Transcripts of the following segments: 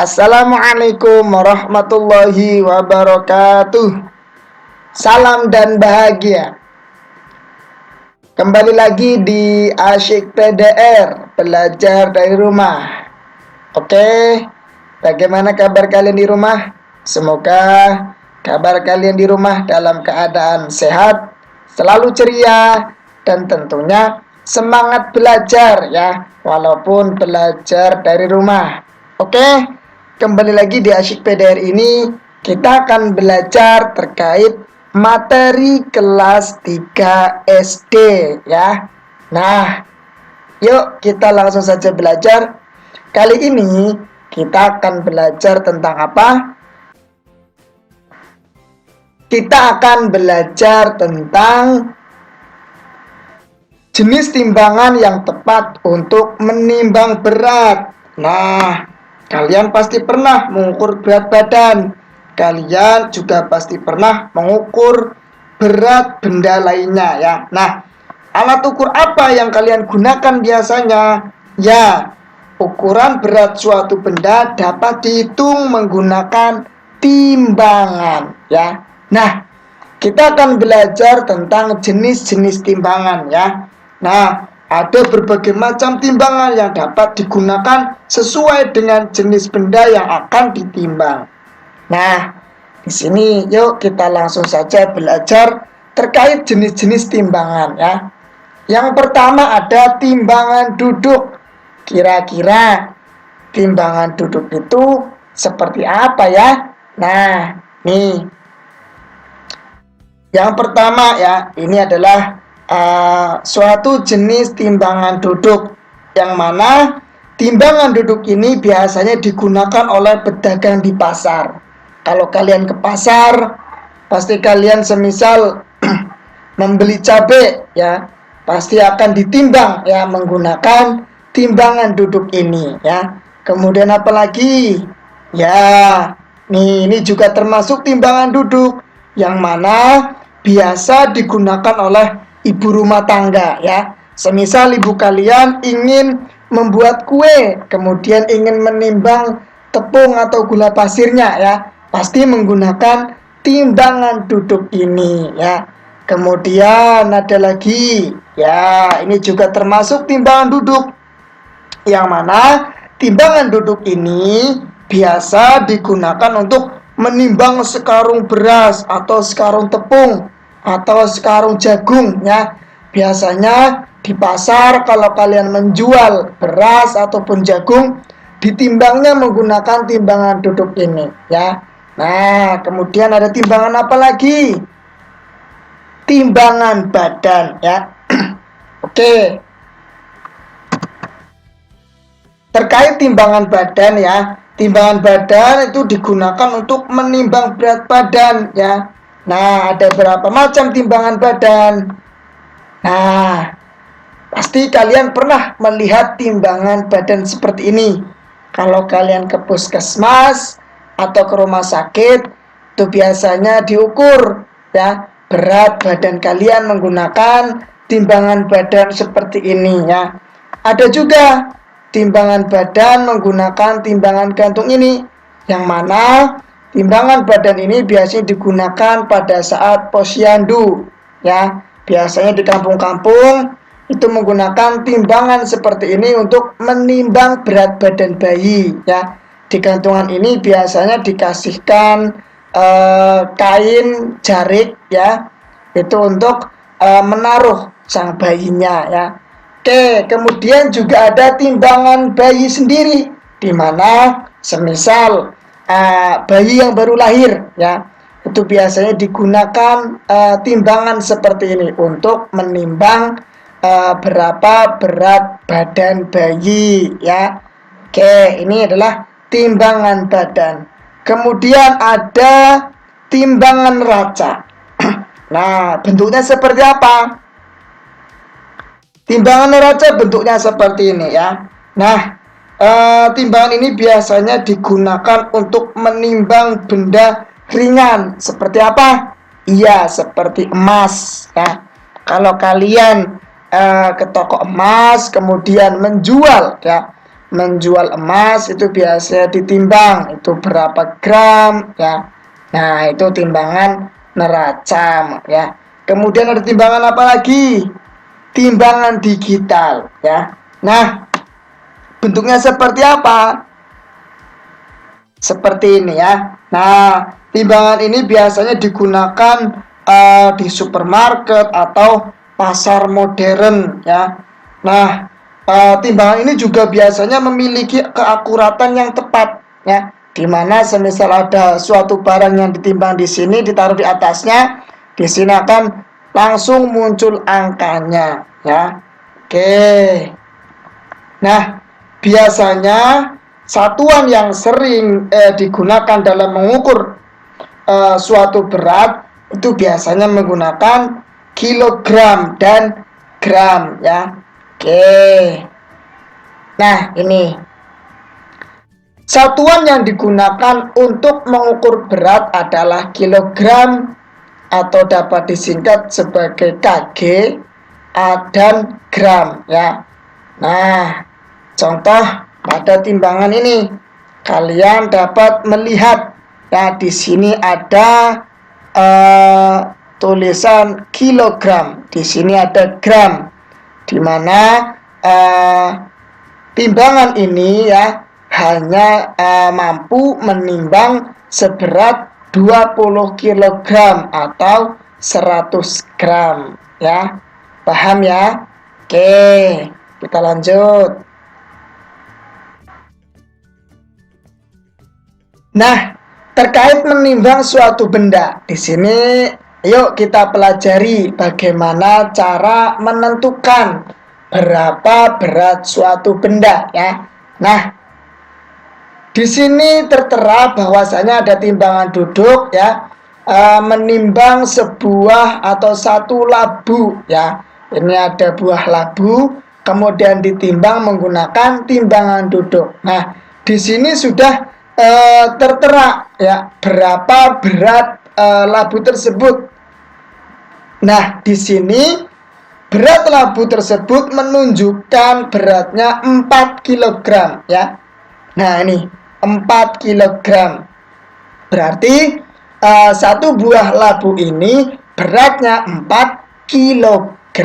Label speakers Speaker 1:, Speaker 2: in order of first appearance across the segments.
Speaker 1: Assalamualaikum warahmatullahi wabarakatuh. Salam dan bahagia. Kembali lagi di Asyik PDR, belajar dari rumah. Oke, bagaimana kabar kalian di rumah? Semoga kabar kalian di rumah dalam keadaan sehat, selalu ceria, dan tentunya semangat belajar ya, walaupun belajar dari rumah. Oke, kembali lagi di Asyik PDR ini kita akan belajar terkait materi kelas 3 SD ya. Nah, yuk kita langsung saja belajar. Kali ini kita akan belajar tentang apa? Kita akan belajar tentang jenis timbangan yang tepat untuk menimbang berat. Nah, kalian pasti pernah mengukur berat badan. Kalian juga pasti pernah mengukur berat benda lainnya ya. Nah, alat ukur apa yang kalian gunakan biasanya? Ya, ukuran berat suatu benda dapat dihitung menggunakan timbangan ya. Nah, kita akan belajar tentang jenis-jenis timbangan ya. Nah, ada berbagai macam timbangan yang dapat digunakan sesuai dengan jenis benda yang akan ditimbang. Nah, di sini yuk kita langsung saja belajar terkait jenis-jenis timbangan ya. Yang pertama ada timbangan duduk. Kira-kira timbangan duduk itu seperti apa ya? Nah, nih. Yang pertama ya, ini adalah suatu jenis timbangan duduk yang mana timbangan duduk ini biasanya digunakan oleh pedagang di pasar. Kalau kalian ke pasar, pasti kalian semisal membeli cabai ya, pasti akan ditimbang ya menggunakan timbangan duduk ini ya. Kemudian apalagi? Ya, ini juga termasuk timbangan duduk yang mana biasa digunakan oleh ibu rumah tangga ya. Semisal ibu kalian ingin membuat kue, kemudian ingin menimbang tepung atau gula pasirnya ya, pasti menggunakan timbangan duduk ini ya. Kemudian ada lagi ya, ini juga termasuk timbangan duduk yang mana timbangan duduk ini biasa digunakan untuk menimbang sekarung beras atau sekarung tepung atau sekarung jagung ya. Biasanya di pasar kalau kalian menjual beras ataupun jagung, ditimbangnya menggunakan timbangan duduk ini ya. Nah, kemudian ada timbangan apa lagi? Timbangan badan ya. Oke. Terkait timbangan badan ya, timbangan badan itu digunakan untuk menimbang berat badan ya. Nah, ada berapa macam timbangan badan? Nah, pasti kalian pernah melihat timbangan badan seperti ini. Kalau kalian ke puskesmas atau ke rumah sakit, itu biasanya diukur ya berat badan kalian menggunakan timbangan badan seperti ini ya. Ada juga timbangan badan menggunakan timbangan gantung ini, yang mana timbangan badan ini biasanya digunakan pada saat posyandu ya. Biasanya di kampung-kampung itu menggunakan timbangan seperti ini untuk menimbang berat badan bayi ya. Di gantungan ini biasanya dikasihkan kain jarik ya, itu untuk menaruh sang bayinya ya. Oke, kemudian juga ada timbangan bayi sendiri, di mana semisal bayi yang baru lahir ya, itu biasanya digunakan timbangan seperti ini untuk menimbang berapa berat badan bayi ya. Oke, ini adalah timbangan badan. Kemudian ada timbangan raca. Nah, bentuknya seperti apa? Timbangan neraca bentuknya seperti ini ya. Nah, timbangan ini biasanya digunakan untuk menimbang benda ringan. Seperti apa? Iya, seperti emas ya. Kalau kalian ke toko emas kemudian menjual ya menjual emas itu biasanya ditimbang itu berapa gram ya. Nah, itu timbangan neraca ya. Kemudian ada timbangan apa lagi? Timbangan digital ya. Nah, bentuknya seperti apa? Seperti ini ya. Nah, timbangan ini biasanya digunakan di supermarket atau pasar modern ya. Nah, timbangan ini juga biasanya memiliki keakuratan yang tepat ya. Dimana semisal ada suatu barang yang ditimbang di sini ditaruh di atasnya, di sini akan langsung muncul angkanya ya. Oke. Nah, biasanya satuan yang sering digunakan dalam mengukur suatu berat itu biasanya menggunakan kilogram dan gram ya. Oke. Nah, ini satuan yang digunakan untuk mengukur berat adalah kilogram atau dapat disingkat sebagai kg dan gram ya. Nah, contoh pada timbangan ini kalian dapat melihat ya, di sini ada tulisan kilogram, di sini ada gram, di mana timbangan ini ya hanya mampu menimbang seberat 20 kg atau 100 gram ya. Paham ya? Oke, kita lanjut. Nah, terkait menimbang suatu benda, di sini yuk kita pelajari bagaimana cara menentukan berapa berat suatu benda ya. Nah, di sini tertera bahwasanya ada timbangan duduk ya, menimbang sebuah atau satu labu ya. Ini ada buah labu, kemudian ditimbang menggunakan timbangan duduk. Nah, di sini sudah tertera ya berapa berat labu tersebut. Nah, di sini berat labu tersebut menunjukkan beratnya 4 kg ya. Nah, ini 4 kg. Berarti satu buah labu ini beratnya 4 kg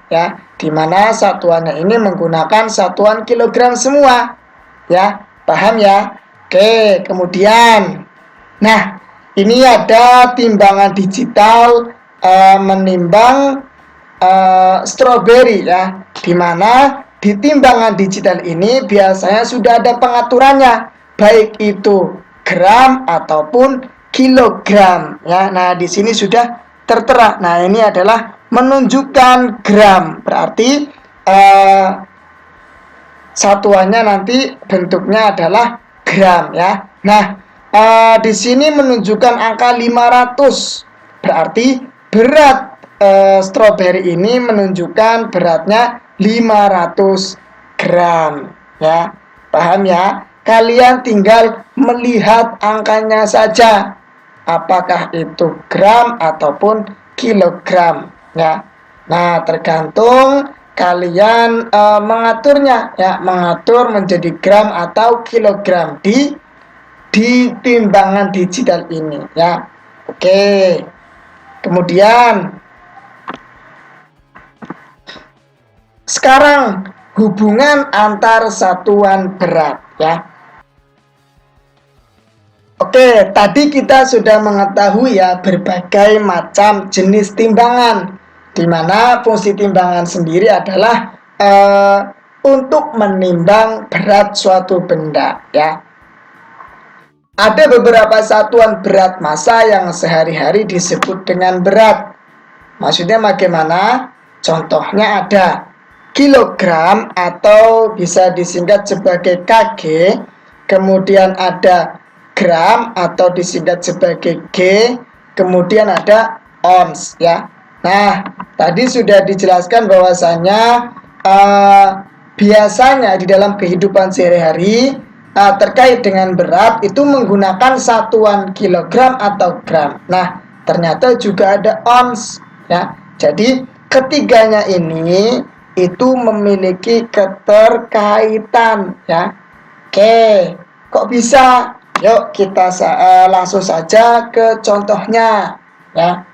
Speaker 1: ya. Dimana satuannya ini menggunakan satuan kilogram semua ya. Paham ya? Oke, kemudian nah, ini ada timbangan digital menimbang stroberi ya, dimana di timbangan digital ini biasanya sudah ada pengaturannya, baik itu gram ataupun kilogram ya. Nah, di sini sudah tertera. Nah, ini adalah menunjukkan gram, berarti satuannya nanti bentuknya adalah gram ya. Nah, di sini menunjukkan angka 500, berarti berat stroberi ini menunjukkan beratnya 500 gram ya. Paham ya? Kalian tinggal melihat angkanya saja, apakah itu gram ataupun kilogram ya. Nah, tergantung kalian mengaturnya ya, mengatur menjadi gram atau kilogram di timbangan digital ini ya. Oke, kemudian sekarang hubungan antar satuan berat ya. Oke, tadi kita sudah mengetahui ya berbagai macam jenis timbangan, di mana fungsi timbangan sendiri adalah untuk menimbang berat suatu benda ya. Ada beberapa satuan berat massa yang sehari-hari disebut dengan berat. Maksudnya bagaimana? Contohnya ada kilogram atau bisa disingkat sebagai kg, kemudian ada gram atau disingkat sebagai G, kemudian ada ons ya. Nah, tadi sudah dijelaskan bahwasanya biasanya di dalam kehidupan sehari-hari terkait dengan berat itu menggunakan satuan kilogram atau gram. Nah, ternyata juga ada ons ya. Jadi ketiganya ini itu memiliki keterkaitan ya. Oke, kok bisa? Yuk kita langsung saja ke contohnya ya.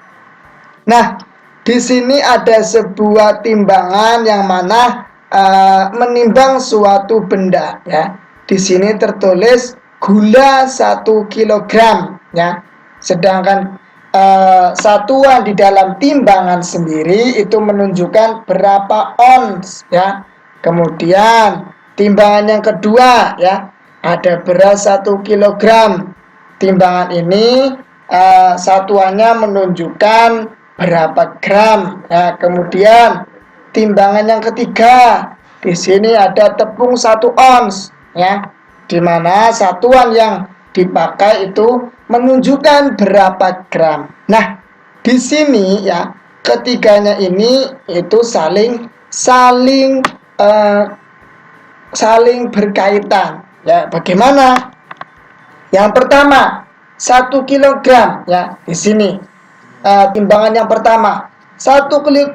Speaker 1: Nah, di sini ada sebuah timbangan yang mana menimbang suatu benda ya. Di sini tertulis gula 1 kilogram ya. Sedangkan satuan di dalam timbangan sendiri itu menunjukkan berapa ons ya. Kemudian timbangan yang kedua ya, ada beras 1 kilogram. Timbangan ini satuannya menunjukkan berapa gram. Nah, kemudian timbangan yang ketiga, di sini ada tepung 1 ons ya, di mana satuan yang dipakai itu menunjukkan berapa gram. Nah, di sini ya, ketiganya ini itu saling berkaitan ya. Bagaimana? Yang pertama 1 kilogram ya, di sini timbangan yang pertama 1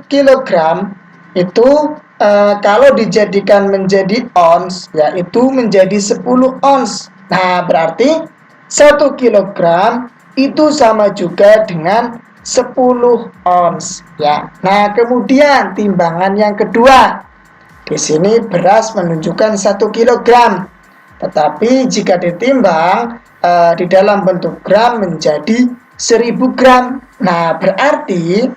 Speaker 1: kilogram itu kalau dijadikan menjadi ons ya itu menjadi 10 ons. Nah, berarti 1 kilogram itu sama juga dengan 10 ons ya. Nah, kemudian timbangan yang kedua, di sini beras menunjukkan 1 kilogram, tetapi jika ditimbang di dalam bentuk gram menjadi 1000 gram. Nah, berarti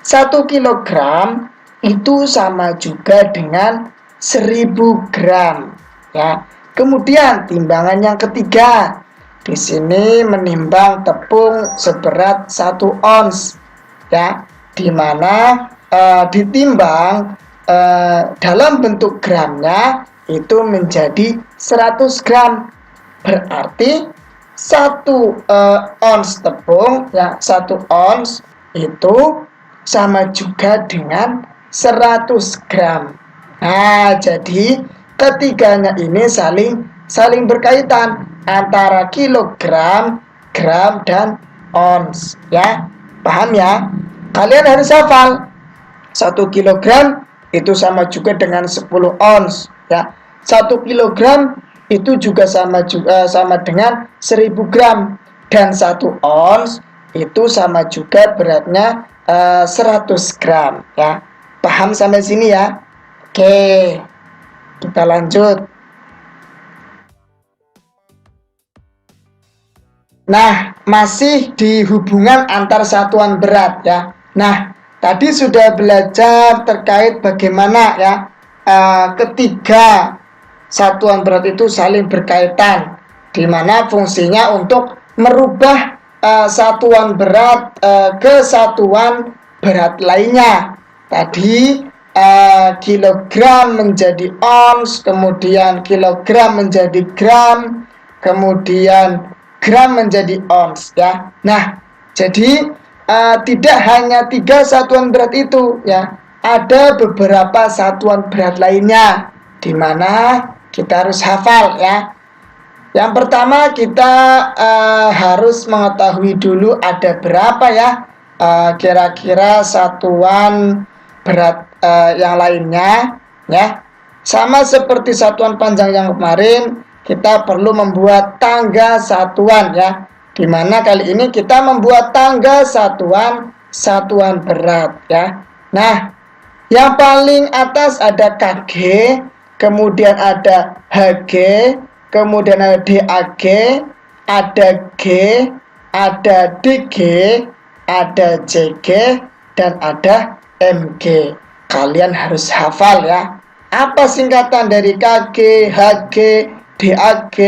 Speaker 1: 1 kilogram itu sama juga dengan 1000 gram ya. Kemudian timbangan yang ketiga, di sini menimbang tepung seberat 1 ons ya, di mana ditimbang dalam bentuk gramnya itu menjadi 100 gram. Berarti 1 ons tepung ya, 1 ons itu sama juga dengan 100 gram. Nah, jadi ketiganya ini saling berkaitan antara kilogram, gram, dan ons ya. Paham ya? Kalian harus hafal 1 kilogram itu sama juga dengan 10 ons ya. 1 kilogram itu juga sama dengan 1000 gram, dan 1 ons itu sama juga beratnya 100 gram ya. Paham sampai sini ya? Oke, kita lanjut. Nah, masih di hubungan antar satuan berat ya. Nah, tadi sudah belajar terkait bagaimana ya ketiga satuan berat itu saling berkaitan, di mana fungsinya untuk merubah satuan berat ke satuan berat lainnya. Tadi kilogram menjadi ons, kemudian kilogram menjadi gram, kemudian gram menjadi ons ya. Nah, jadi tidak hanya 3 satuan berat itu ya, ada beberapa satuan berat lainnya di mana kita harus hafal ya. Yang pertama kita harus mengetahui dulu ada berapa ya kira-kira satuan berat yang lainnya ya. Sama seperti satuan panjang yang kemarin, kita perlu membuat tangga satuan ya. Dimana kali ini kita membuat tangga satuan berat ya. Nah, yang paling atas ada KG, kemudian ada HG, kemudian ada DAG, ada G, ada DG, ada CG, dan ada MG. Kalian harus hafal ya. Apa singkatan dari KG, HG, DAG,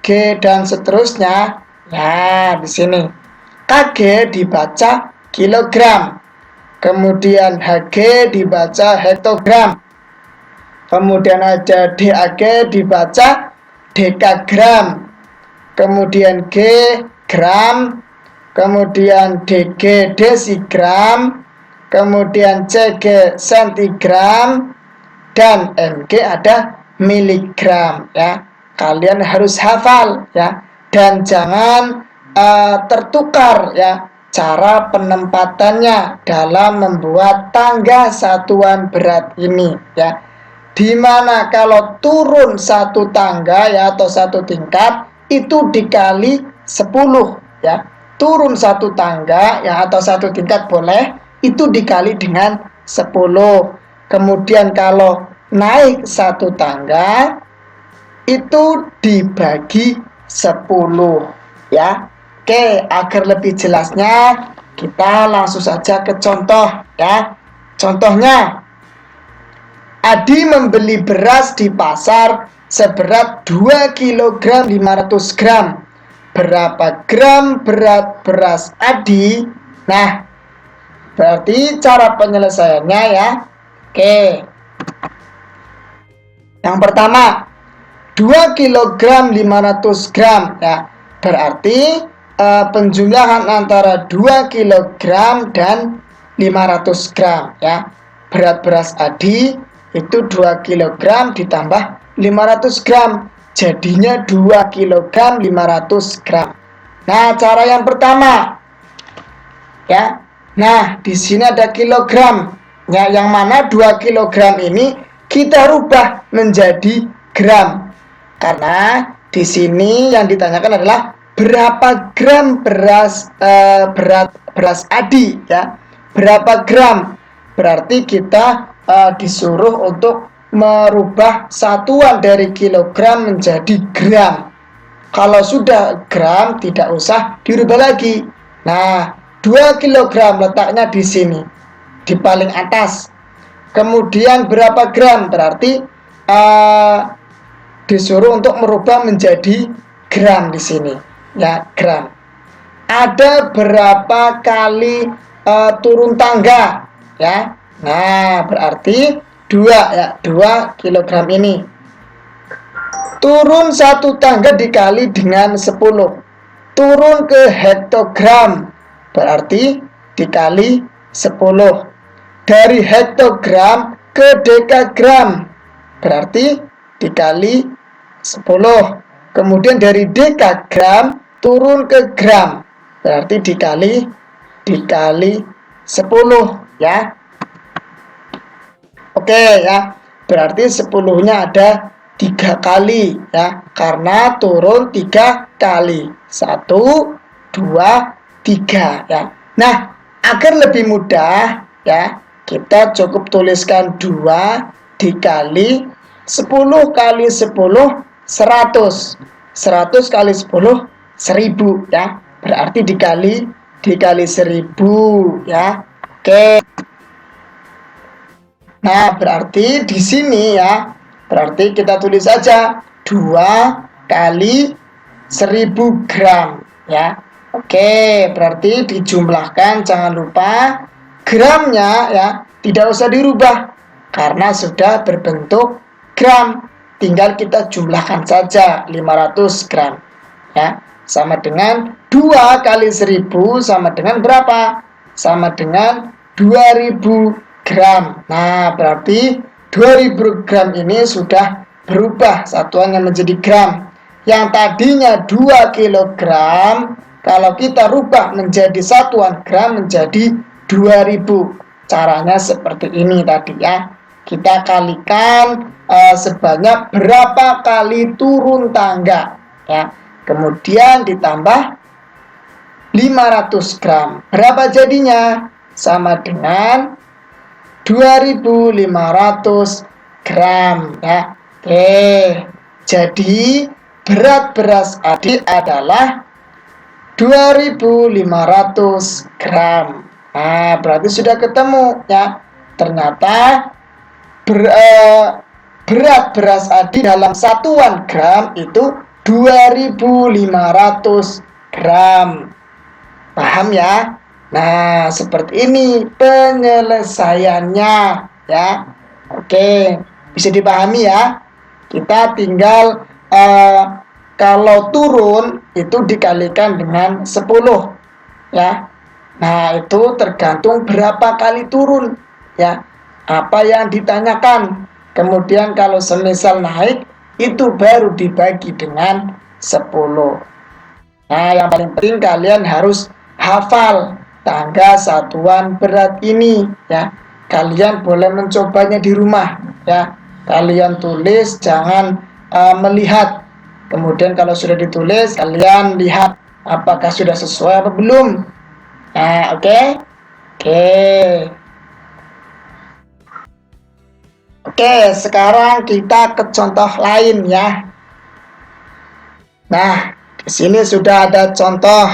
Speaker 1: G, dan seterusnya? Nah, di sini. KG dibaca kilogram. Kemudian HG dibaca hektogram. Kemudian ada DAG dibaca dekagram. Kemudian G gram. Kemudian DG desigram. Kemudian CG sentigram, dan MG ada miligram ya. Kalian harus hafal ya, dan jangan tertukar ya cara penempatannya dalam membuat tangga satuan berat ini ya. Dimana kalau turun satu tangga ya atau satu tingkat itu dikali 10 ya. Turun satu tangga ya atau satu tingkat boleh itu dikali dengan 10. Kemudian kalau naik satu tangga itu dibagi 10 ya. Oke, agar lebih jelasnya kita langsung saja ke contoh ya. Contohnya, Adi membeli beras di pasar seberat 2 kg 500 gram. Berapa gram berat beras Adi? Nah, berarti cara penyelesaiannya ya. Oke. Yang pertama, 2 kg 500 gram ya. Berarti penjumlahan antara 2 kg dan 500 gram ya. Berat beras Adi itu 2 kg ditambah 500 gram. Jadinya 2 kg 500 gram. Nah, cara yang pertama ya. Nah, di sini ada kilogram. Ya, yang mana 2 kg ini kita rubah menjadi gram. Karena di sini yang ditanyakan adalah berapa gram beras berat beras Adi ya. Berapa gram? Berarti kita disuruh untuk merubah satuan dari kilogram menjadi gram. Kalau sudah gram tidak usah dirubah lagi. Nah, 2 kg letaknya di sini, di paling atas. Kemudian berapa gram? Berarti disuruh untuk merubah menjadi gram di sini. Ya, gram. Ada berapa kali turun tangga? Ya. Nah, berarti 2 ya, 2 kg ini. Turun satu tangga dikali dengan 10. Turun ke hektogram. Berarti dikali 10. Dari hektogram ke dekagram. Berarti dikali 10. Kemudian dari dekagram turun ke gram. Berarti dikali 10 ya. Oke ya. Berarti 10-nya ada 3 kali ya. Karena turun 3 kali. 1, 2, 3 ya. Nah, agar lebih mudah ya, kita cukup tuliskan 2 dikali 10 kali 10 100. 100 kali 10 1000 ya. Berarti dikali 1000 ya. Oke. Nah, berarti di sini ya, berarti kita tulis saja 2 kali 1000 gram ya. Oke, berarti dijumlahkan, jangan lupa gramnya ya tidak usah dirubah karena sudah berbentuk gram. Tinggal kita jumlahkan saja 500 gram ya. Sama dengan 2 kali 1000 sama dengan berapa? Sama dengan 2000 gram. Nah, berarti 2000 gram ini sudah berubah satuannya menjadi gram. Yang tadinya 2 kg, kalau kita rubah menjadi satuan gram menjadi 2000. Caranya seperti ini tadi ya. Kita kalikan sebanyak berapa kali turun tangga ya. Kemudian ditambah 500 gram. Berapa jadinya? Sama dengan 2500 gram ya. Oke. Jadi berat beras Adi adalah 2500 gram. Nah, berarti sudah ketemu ya. Ternyata berat beras Adi dalam satuan gram itu 2500 gram. Paham ya? Nah, seperti ini penyelesaiannya ya. Oke, bisa dipahami ya. Kita tinggal kalau turun itu dikalikan dengan 10 ya. Nah, itu tergantung berapa kali turun ya. Apa yang ditanyakan. Kemudian kalau semisal naik itu baru dibagi dengan 10. Nah, yang paling penting kalian harus hafal tangga satuan berat ini ya. Kalian boleh mencobanya di rumah ya. Kalian tulis, jangan melihat. Kemudian kalau sudah ditulis, kalian lihat apakah sudah sesuai apa belum. Nah, oke. Oke, sekarang kita ke contoh lain ya. Nah, di sini sudah ada contoh.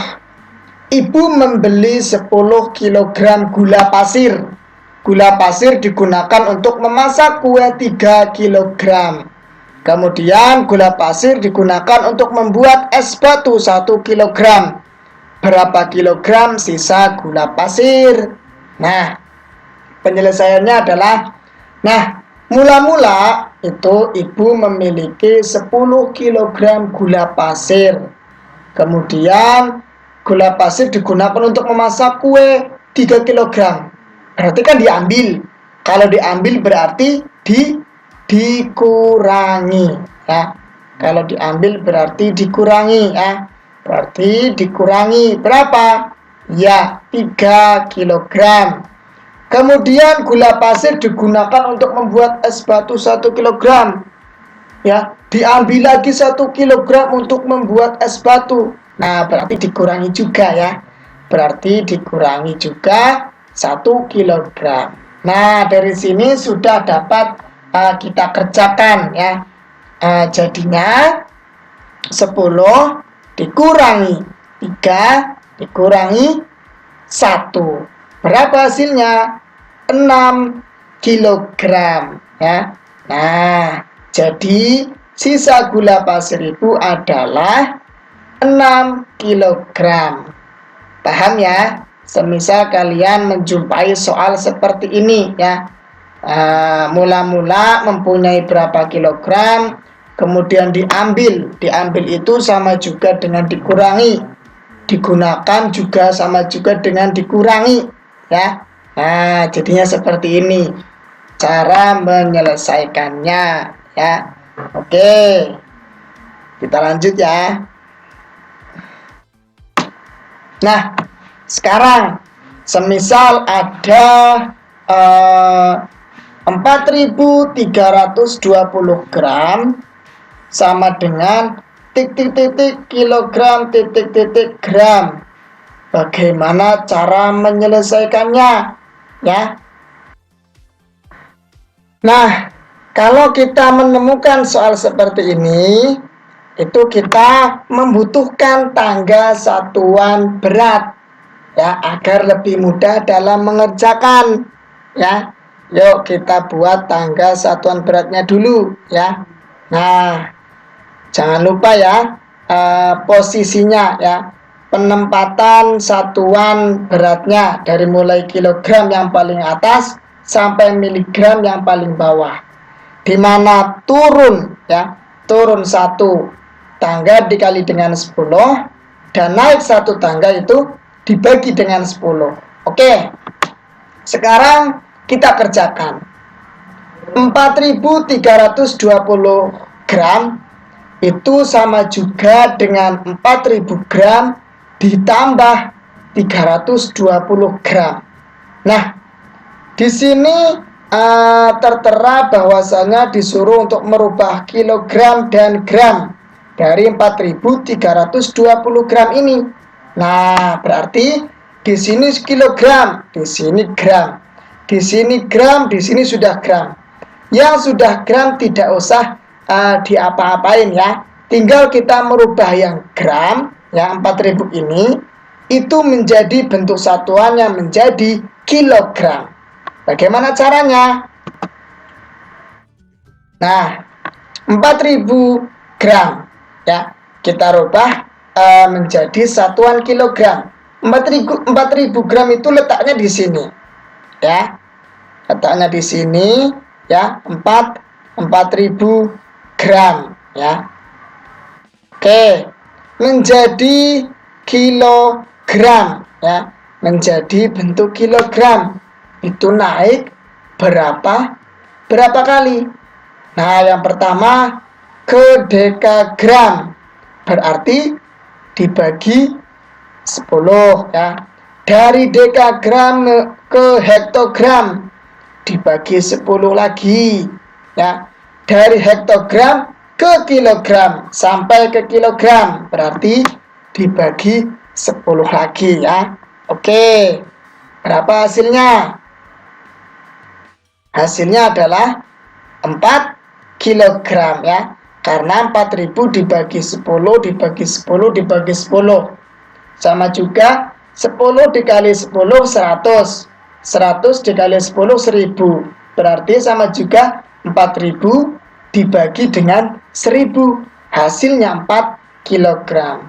Speaker 1: Ibu membeli 10 kg gula pasir. Gula pasir digunakan untuk memasak kue 3 kg. Kemudian gula pasir digunakan untuk membuat es batu 1 kg. Berapa kilogram sisa gula pasir? Nah, penyelesaiannya adalah, mula-mula itu ibu memiliki 10 kg gula pasir. Kemudian gula pasir digunakan untuk memasak kue 3 kg. Berarti kan diambil. Kalau diambil berarti dikurangi ya. Kalau diambil berarti dikurangi ya. Berarti dikurangi berapa? Ya, 3 kg. Kemudian gula pasir digunakan untuk membuat es batu 1 kg. Ya, diambil lagi 1 kg untuk membuat es batu. Nah, berarti dikurangi juga ya. Berarti dikurangi juga 1 kg. Nah, dari sini sudah dapat kita kerjakan ya. Jadinya 10 dikurangi 3 dikurangi 1. Berapa hasilnya? 6 kg ya. Nah, jadi sisa gula pasir itu adalah 6 kg. Paham ya? Semisal kalian menjumpai soal seperti ini ya. Mula-mula mempunyai berapa kilogram, kemudian diambil itu sama juga dengan dikurangi, digunakan juga sama juga dengan dikurangi ya. Nah, jadinya seperti ini cara menyelesaikannya ya. Oke, kita lanjut ya. Nah, sekarang semisal ada 4.320 gram sama dengan kilogram gram. Bagaimana cara menyelesaikannya ya? Nah, kalau kita menemukan soal seperti ini, itu kita membutuhkan tangga satuan berat ya, agar lebih mudah dalam mengerjakan ya. Yuk kita buat tangga satuan beratnya dulu ya. Nah, jangan lupa ya posisinya ya, penempatan satuan beratnya dari mulai kilogram yang paling atas sampai miligram yang paling bawah. Dimana turun ya, turun 1 tangga dikali dengan 10 dan naik 1 tangga itu dibagi dengan 10. Oke, sekarang kita kerjakan. 4.320 gram itu sama juga dengan 4.000 gram ditambah 320 gram. Nah, di sini tertera bahwasanya disuruh untuk merubah kilogram dan gram dari 4.320 gram ini. Nah, berarti di sini kilogram, di sini gram. Di sini gram, di sini sudah gram. Yang sudah gram tidak usah diapa-apain ya. Tinggal kita merubah yang gram, ya 4.000 ini, itu menjadi bentuk satuannya menjadi kilogram. Bagaimana caranya? Nah, 4.000 gram ya, kita rubah menjadi satuan kilogram. 4.000 gram itu letaknya di sini. Ya, letaknya di sini ya, 4.000 gram ya. Oke, menjadi kilogram ya, menjadi bentuk kilogram. Itu naik berapa kali? Nah, yang pertama ke dekagram, berarti dibagi 10 ya. Dari dekagram ke hektogram dibagi 10 lagi ya. Dari hektogram ke kilogram sampai ke kilogram berarti dibagi 10 lagi ya. Oke. Berapa hasilnya? Hasilnya adalah 4 kilogram ya. Karena 4000 dibagi 10 dibagi 10 dibagi 10 sama juga 10 dikali 10 100. 100 dikali 10 1000. Berarti sama juga 4000 dibagi dengan 1000. Hasilnya 4 kilogram.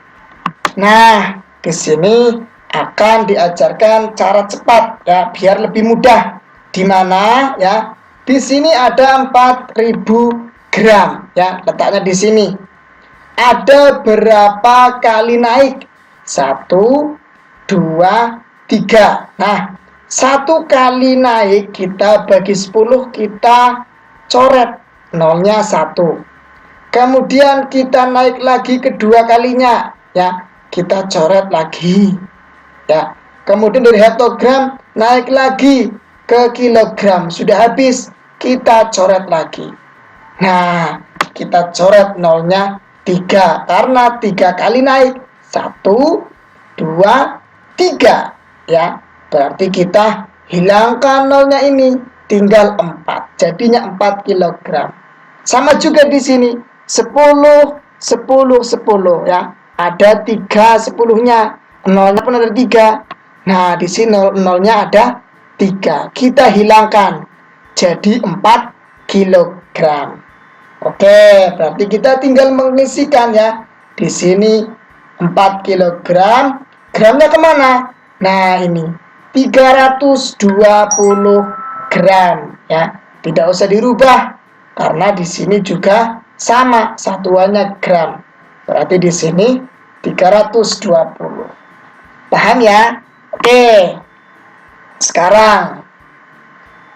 Speaker 1: Nah, di sini akan diajarkan cara cepat ya, biar lebih mudah. Di mana ya? Di sini ada 4000 gram ya, letaknya di sini. Ada berapa kali naik? 1, 2, 3. Nah, 1 kali naik kita bagi 10, kita coret nolnya 1. Kemudian kita naik lagi kedua kalinya ya, kita coret lagi ya. Kemudian dari hektogram naik lagi ke kilogram, sudah habis, kita coret lagi. Nah, kita coret nolnya 3 karena 3 kali naik. 1, 2, 3 ya. Berarti kita hilangkan nolnya ini, tinggal 4. Jadinya 4 kilogram. Sama juga di sini 10, 10, 10 ya. Ada 3 10-nya. Nolnya pun ada 3. Nah, di sini nolnya ada 3. Kita hilangkan. Jadi 4 kilogram. Oke, berarti kita tinggal mengisikan ya. Di sini 4 kilogram. Gramnya kemana? Nah, ini 320 gram ya. Tidak usah dirubah karena di sini juga sama satuannya gram. Berarti di sini 320. Paham ya? Oke. Sekarang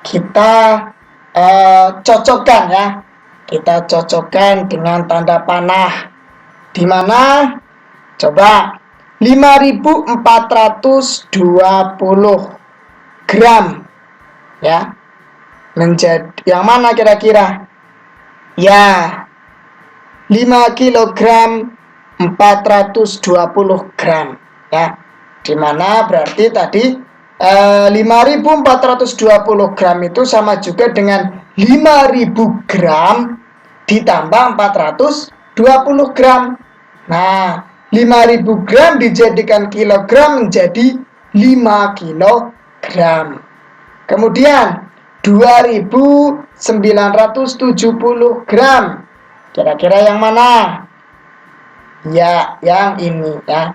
Speaker 1: kita cocokkan ya. Kita cocokkan dengan tanda panah. Di mana? Coba 5420 gram ya. Menjadi yang mana kira-kira? Ya, 5 kilogram 420 gram ya. Di mana berarti tadi 5420 gram itu sama juga dengan 5000 gram ditambah 420 gram. Nah, 5000 gram dijadikan kilogram menjadi 5 kilogram. Kemudian 2970 gram. Kira-kira yang mana? Ya, yang ini ya.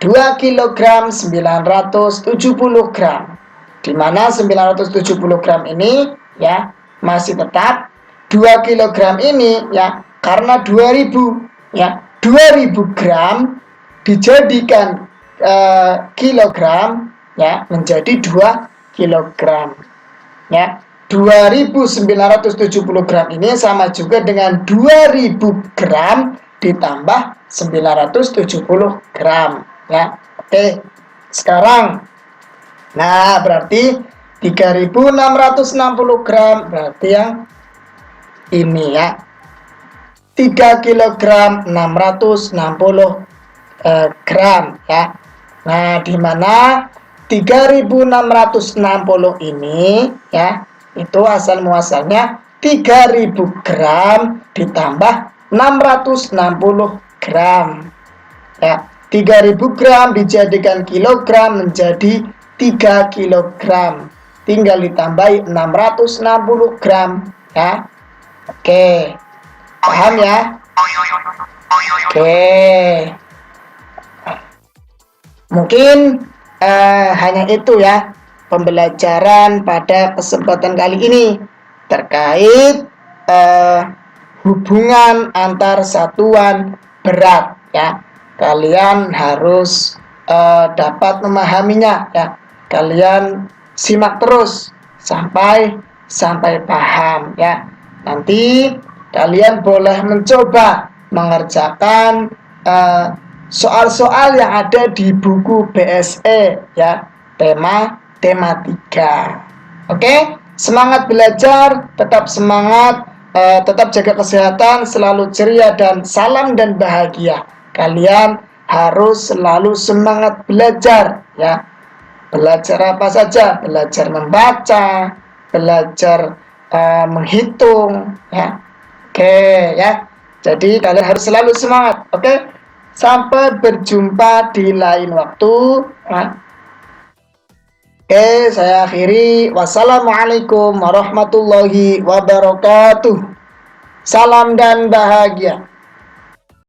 Speaker 1: 2 kilogram 970 gram. Di mana 970 gram ini ya masih tetap 2 kilogram ini ya, karena 2000 ya. 2000 gram dijadikan kilogram ya menjadi 2 kilogram. Ya. 2970 gram ini sama juga dengan 2000 gram ditambah 970 gram ya. Oke. Sekarang nah, berarti 3660 gram berarti yang ini ya. 3 kilogram 660 gram ya. Nah, di mana 3660 ini ya, itu asal muasalnya 3000 gram ditambah 660 gram ya. 3000 gram dijadikan kilogram menjadi 3 kilogram. Tinggal ditambahi 660 gram ya. Oke. Paham ya? Oke. Mungkin hanya itu ya pembelajaran pada kesempatan kali ini terkait hubungan antar satuan berat ya. Kalian harus dapat memahaminya ya. Kalian simak terus sampai paham ya. Nanti kalian boleh mencoba mengerjakan soal-soal yang ada di buku BSE ya. tema tematika. Oke, semangat belajar, tetap semangat, tetap jaga kesehatan, selalu ceria dan salam dan bahagia. Kalian harus selalu semangat belajar ya. Belajar apa saja? Belajar membaca, belajar menghitung ya. Oke ya. Jadi kalian harus selalu semangat. Oke. Sampai berjumpa di lain waktu. Ya. Oke, saya akhiri. Wassalamualaikum warahmatullahi wabarakatuh. Salam dan bahagia.